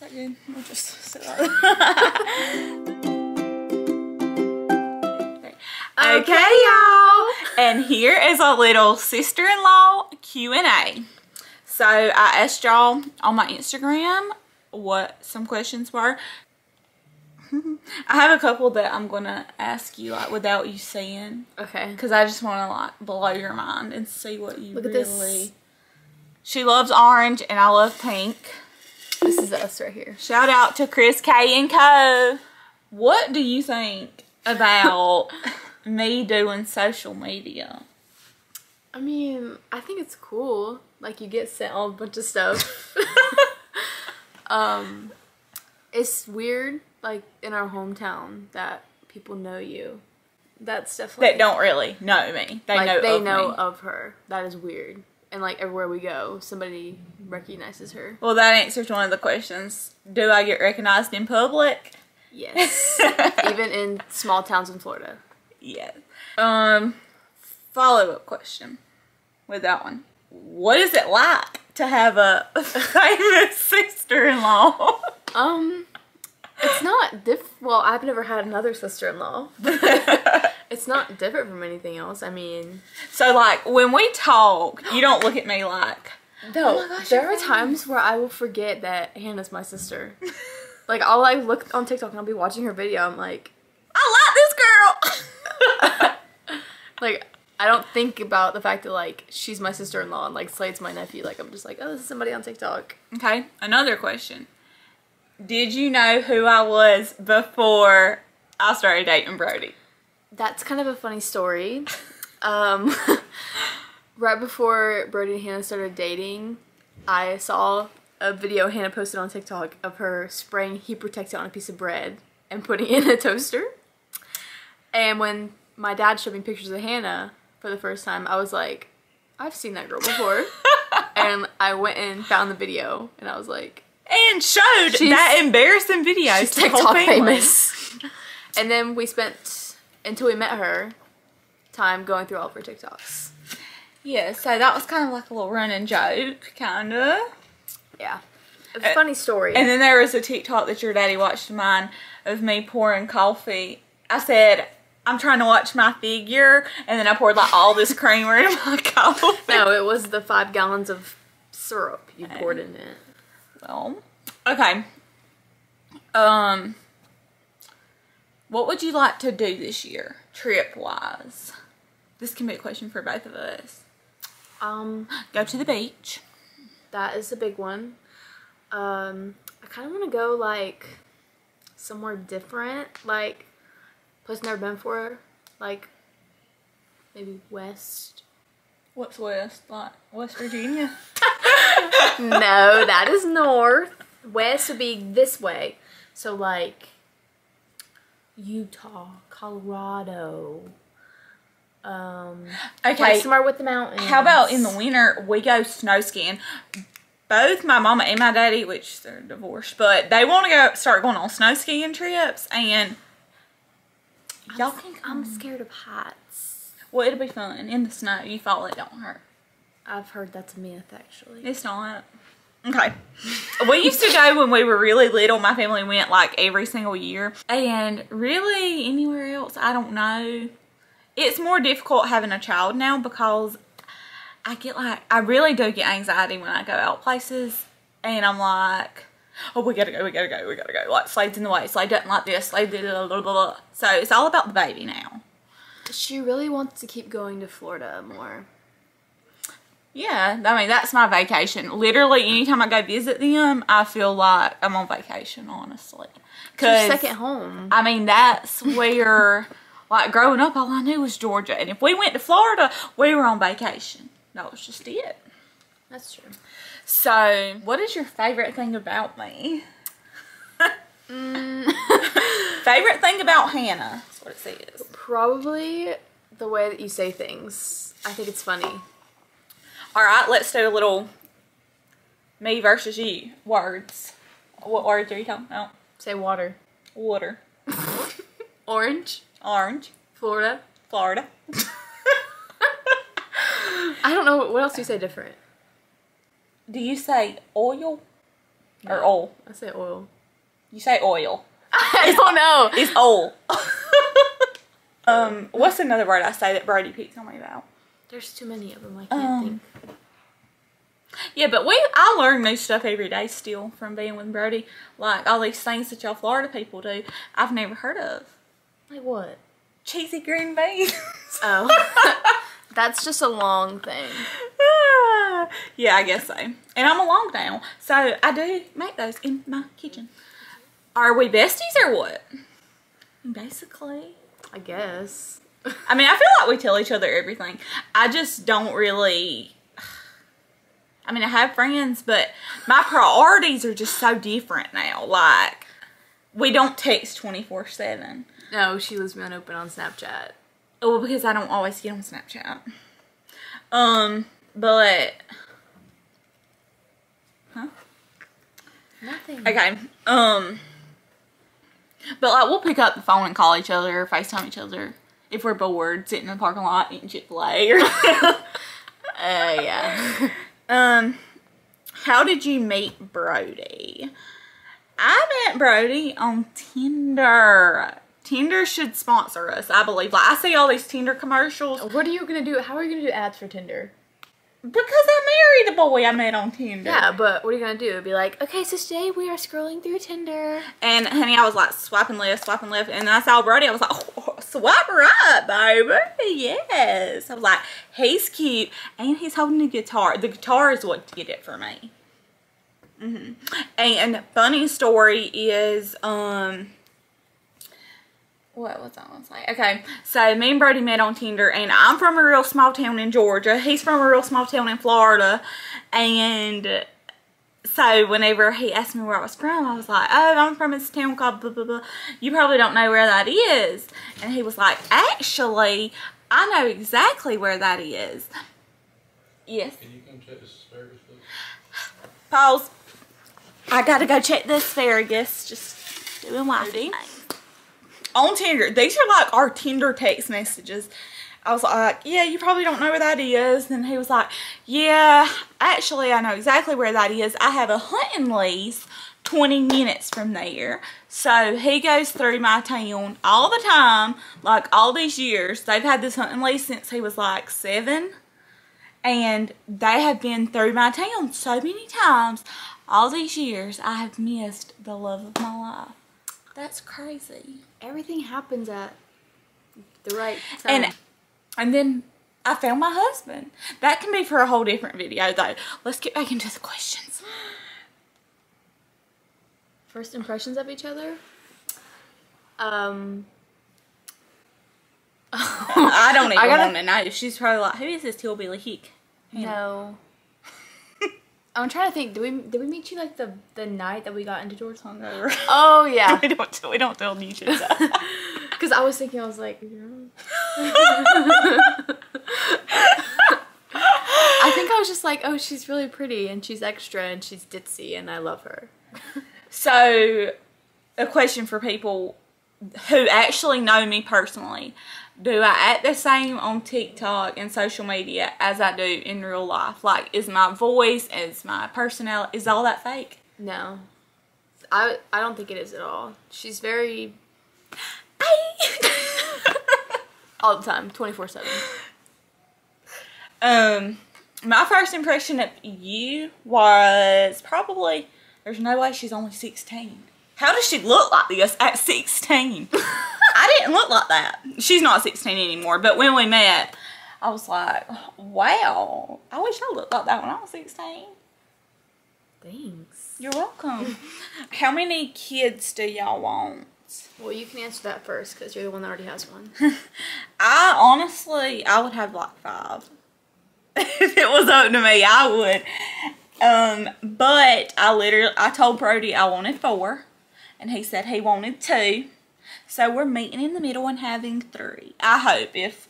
that good? We'll just sit like that. Okay, y'all. And here is a little sister-in-law Q&A. So I asked y'all on my Instagram what some questions were. I have a couple that I'm gonna ask you like without you seeing. Okay. Because I just want to like blow your mind and see what you Look really. At this. She loves orange and I love pink. This is us right here. Shout out to Chris K and Co. What do you think about me doing social media? I mean, I think it's cool. Like, you get sent all a bunch of stuff. It's weird, like, in our hometown that people know you. That's definitely... That don't really know me. They know of her. That is weird. And, like, everywhere we go, somebody recognizes her. Well, that answers one of the questions. Do I get recognized in public? Yes. Even in small towns in Florida. Yes. Follow-up question with that one. What is it like to have a famous sister-in-law? It's not well, I've never had another sister-in-law. It's not different from anything else. I mean... So, like, when we talk, you don't look at me like... No, oh my gosh, there are times where I will forget that Hannah's my sister. Like, I'll, like, look on TikTok and I'll be watching her video. I'm like... I like this girl! Like, I don't think about the fact that, like, she's my sister-in-law and, like, Slade's my nephew. Like, I'm just like, oh, this is somebody on TikTok. Okay, another question. Did you know who I was before I started dating Brody? That's kind of a funny story. Right before Brody and Hannah started dating, I saw a video Hannah posted on TikTok of her spraying heat protectant on a piece of bread and putting it in a toaster. And when my dad showed me pictures of Hannah for the first time, I was like, I've seen that girl before. And I went and found the video and I was like... And showed that embarrassing video. She's TikTok famous. And then we spent, until we met her, time going through all of her TikToks. Yeah, so that was kind of like a little running joke, kind of. Yeah. It's a funny story. And then there was a TikTok that your daddy watched of mine of me pouring coffee. I said, I'm trying to watch my figure. And then I poured like all this creamer in my coffee. No, it was the 5 gallons of syrup you poured in it. Well, okay. What would you like to do this year, trip-wise? This can be a question for both of us. Go to the beach. That is a big one. I kind of want to go, like, somewhere different. Like, place I've never been for. Like, maybe west. What's west? Like, West Virginia? No, that is north. West would be this way. So, like, Utah, Colorado. Okay. Like somewhere with the mountains. How about in the winter, we go snow skiing. Both my mama and my daddy, which they're divorced, but they want to start going on snow skiing trips, and y'all can come. I'm scared of heights. Well, it'll be fun. In the snow, you fall, it don't hurt. I've heard that's a myth, actually. It's not. Okay. We used to go when we were really little. My family went like every single year. And really anywhere else, I don't know. It's more difficult having a child now because I get like, I really do get anxiety when I go out places. And I'm like, oh, we gotta go, we gotta go, we gotta go. Like, Slade's in the way. Slade doesn't like this. Slade did blah, blah, blah. So it's all about the baby now. She really wants to keep going to Florida more. Yeah, I mean, that's my vacation. Literally, anytime I go visit them, I feel like I'm on vacation, honestly. It's your second home. I mean, that's where, like, growing up, all I knew was Georgia. And if we went to Florida, we were on vacation. That was just it. That's true. So, what is your favorite thing about me? Favorite thing about Hannah? That's what it says. Probably the way that you say things. I think it's funny. Alright, let's do a little me versus you words. What words are you talking about? Say water. Water. Orange. Orange. Florida. Florida. I don't know. What else do you say different? Do you say oil? Or oil? I say oil. You say oil. I don't know. It's oil. What's another word I say that Brody picks on me about? There's too many of them. I can't think. Yeah, but I learn new stuff every day still from being with Brody. Like all these things that y'all Florida people do, I've never heard of. Like what? Cheesy green beans. Oh. That's just a long thing. Yeah, I guess so. And I'm along now, so I do make those in my kitchen. Are we besties or what? Basically. I guess. I mean, I feel like we tell each other everything. I just don't really... I mean, I have friends, but my priorities are just so different now. Like, we don't text 24/7. No, she leaves me unopened on Snapchat. Well, because I don't always get on Snapchat. But... Huh? Nothing. Okay. But, like, we'll pick up the phone and call each other or FaceTime each other if we're bored, sitting in the parking lot eating Chick-fil-A or... Yeah. How did you meet Brody? I met Brody on Tinder. Tinder should sponsor us, I believe. Like, I see all these Tinder commercials. What are you gonna do? How are you gonna do ads for Tinder? Because I married a boy I met on Tinder. Yeah, but what are you gonna do? Be like, okay, so today we are scrolling through Tinder. And, honey, I was like, swiping left. And I saw Brody. I was like, oh, swipe right, baby. Yes. I was like, he's cute. And he's holding a guitar. The guitar is what did it for me. And funny story is, what was I gonna say? Okay, so me and Brody met on Tinder, and I'm from a real small town in Georgia. He's from a real small town in Florida, and so whenever he asked me where I was from, I was like, oh, I'm from this town called blah, blah, blah. You probably don't know where that is. And he was like, actually, I know exactly where that is. Yes. Can you come check this asparagus, please? Pause. I gotta go check the asparagus. Just doing wifey. On Tinder. These are like our Tinder text messages. I was like, yeah, you probably don't know where that is. And he was like, yeah, actually, I know exactly where that is. I have a hunting lease 20 minutes from there. So he goes through my town all the time, like all these years. They've had this hunting lease since he was like 7. And they have been through my town so many times. All these years, I have missed the love of my life. That's crazy. Everything happens at the right time. And then I found my husband. That can be for a whole different video, though. Let's get back into the questions. First impressions of each other? I don't even want to know. She's probably like, who is this hillbilly hick? No. I'm trying to think. Did we meet you like the night that we got into George hungover? Oh yeah. we don't tell you that. Because I was thinking, I was like, I think I was just like, oh, she's really pretty and she's extra and she's ditzy and I love her. So, a question for people who actually know me personally. Do I act the same on TikTok and social media as I do in real life? Like, is my voice, is my personality, is all that fake? No. I don't think it is at all. She's very... all the time, 24/7. My first impression of you was probably, there's no way she's only 16. How does she look like this at 16? I didn't look like that. She's not 16 anymore, but when we met, I was like, wow, I wish I looked like that when I was 16. Thanks. You're welcome. How many kids do y'all want? Well, you can answer that first because you're the one that already has one. I would have like 5. If it was up to me, I would. But I told Brody I wanted 4, and he said he wanted 2. So we're meeting in the middle and having 3. I hope if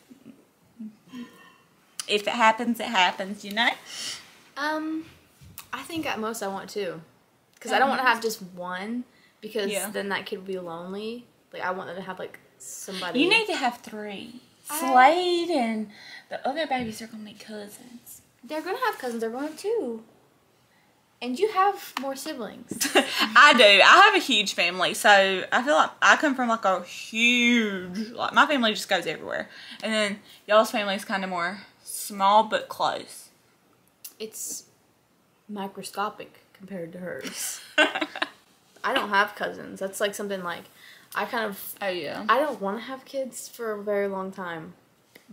it happens, it happens, you know? I think at most I want 2. Because I don't want to have just one, because then that kid would be lonely. Like, I want them to have, like, somebody. You need to have 3. Slade and the other babies are going to be cousins. They're going to have cousins. They're going to have 2. And you have more siblings. I do. I have a huge family, so I feel like I come from like a huge, like my family just goes everywhere. And then y'all's family is kind of more small but close. It's microscopic compared to hers. I don't have cousins. That's like something like, I kind of, Oh yeah. I don't want to have kids for a very long time.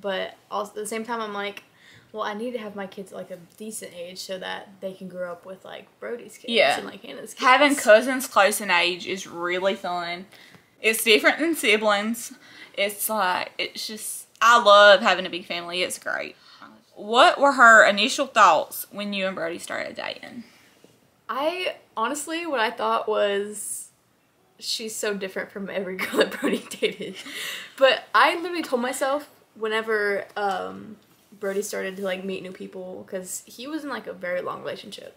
But also at the same time, I'm like, well, I need to have my kids at like a decent age so that they can grow up with like Brody's kids and like Hannah's kids. Having cousins close in age is really fun. It's different than siblings. It's like, it's just, I love having a big family. It's great. What were her initial thoughts when you and Brody started dating? I honestly, what I thought was, she's so different from every girl that Brody dated. But I literally told myself whenever Brody started to like meet new people, because he was in like a very long relationship,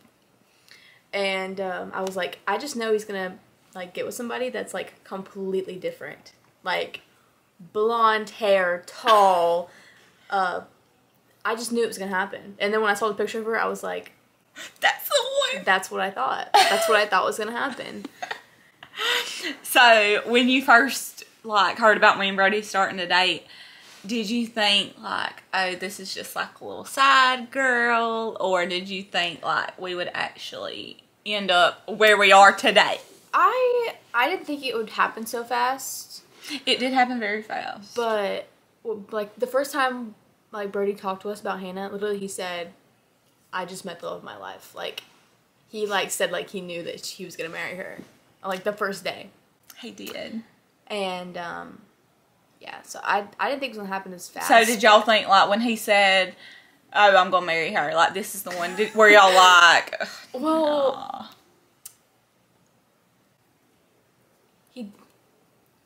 and I was like, I just know he's gonna like get with somebody that's like completely different, like blonde hair, tall. I just knew it was gonna happen. And then when I saw the picture of her, I was like, that's the one. That's what I thought. That's what I thought was gonna happen. So when you first like heard about me and Brody starting to date, did you think like, oh, this is just like a little side girl, or did you think like we would actually end up where we are today? I didn't think it would happen so fast. It did happen very fast. But like the first time like Brody talked to us about Hannah, literally he said, I just met the love of my life. Like he like said like he knew that he was gonna marry her. Like the first day. He did. And yeah, so I didn't think it was gonna happen as fast. So did y'all think like when he said, oh, I'm gonna marry her, like this is the one, were y'all like, well, nah.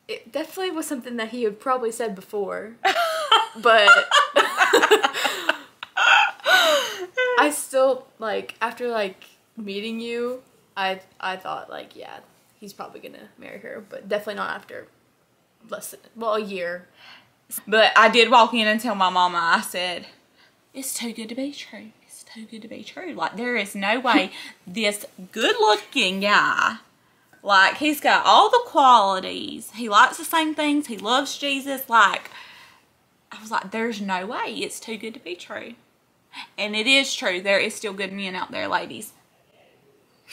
It definitely was something that he had probably said before, but I still, like, after, like, meeting you, I thought, like, yeah, he's probably gonna marry her, but definitely not after less than, well, a year. But I did walk in and tell my mama, I said, it's too good to be true. It's too good to be true. Like, there is no way this good-looking guy, like, he's got all the qualities. He likes the same things. He loves Jesus. Like, I was like, there's no way. It's too good to be true. And it is true. There is still good men out there, ladies.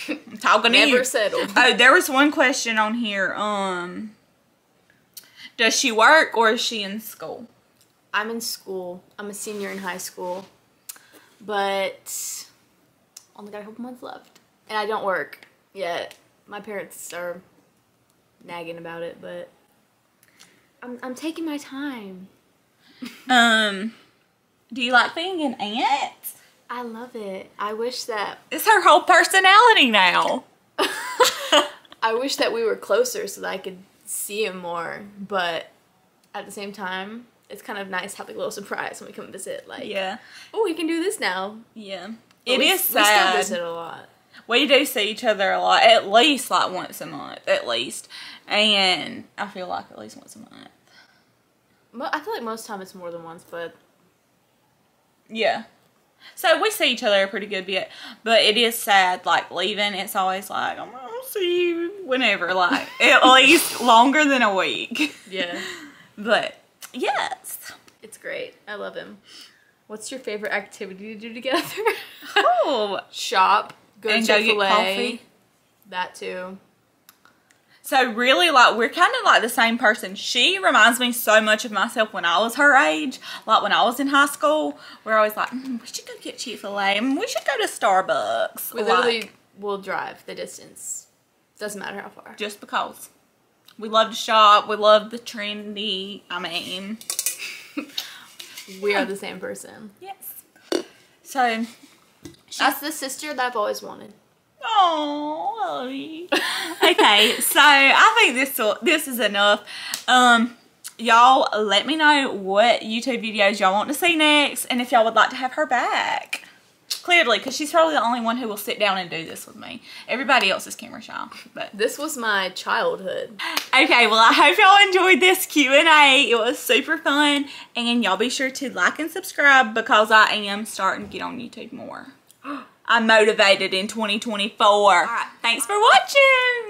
I'm talking to you. Never settled. Oh, there was one question on here. Does she work or is she in school? I'm in school. I'm a senior in high school. But only got a couple months left. And I don't work yet. My parents are nagging about it, but I'm taking my time. Do you like being an aunt? I love it. I wish that... It's her whole personality now. I wish that we were closer so that I could see him more, but at the same time, it's kind of nice to have like a little surprise when we come visit. Like, yeah. Oh, we can do this now. Yeah. But it is sad. We still visit a lot. We do see each other a lot, at least like once a month, at least. And I feel like at least once a month. I feel like most time it's more than once, but... Yeah. So we see each other a pretty good bit, but it is sad, like leaving, it's always like, I'm going to see you whenever, like at least longer than a week. Yeah. But yes. It's great. I love him. What's your favorite activity to do together? Oh. Shop. Go to Chick-fil-A. Go get coffee. That too. So really, like, we're kind of like the same person. She reminds me so much of myself when I was her age. Like, when I was in high school, we're always like, we should go get Chick-fil-A. We should go to Starbucks. We literally will drive the distance. Doesn't matter how far. Just because. We love to shop. We love the trendy. I mean. We are the same person. Yes. So. She's the sister that I've always wanted. Oh, okay, so I think this is enough. Y'all let me know what YouTube videos y'all want to see next, and if y'all would like to have her back. Clearly, because she's probably the only one who will sit down and do this with me. Everybody else is camera shy. But this was my childhood. Okay, well I hope y'all enjoyed this Q&A. It was super fun, and y'all be sure to like and subscribe because I am starting to get on YouTube more. I'm motivated in 2024. All right, thanks for watching.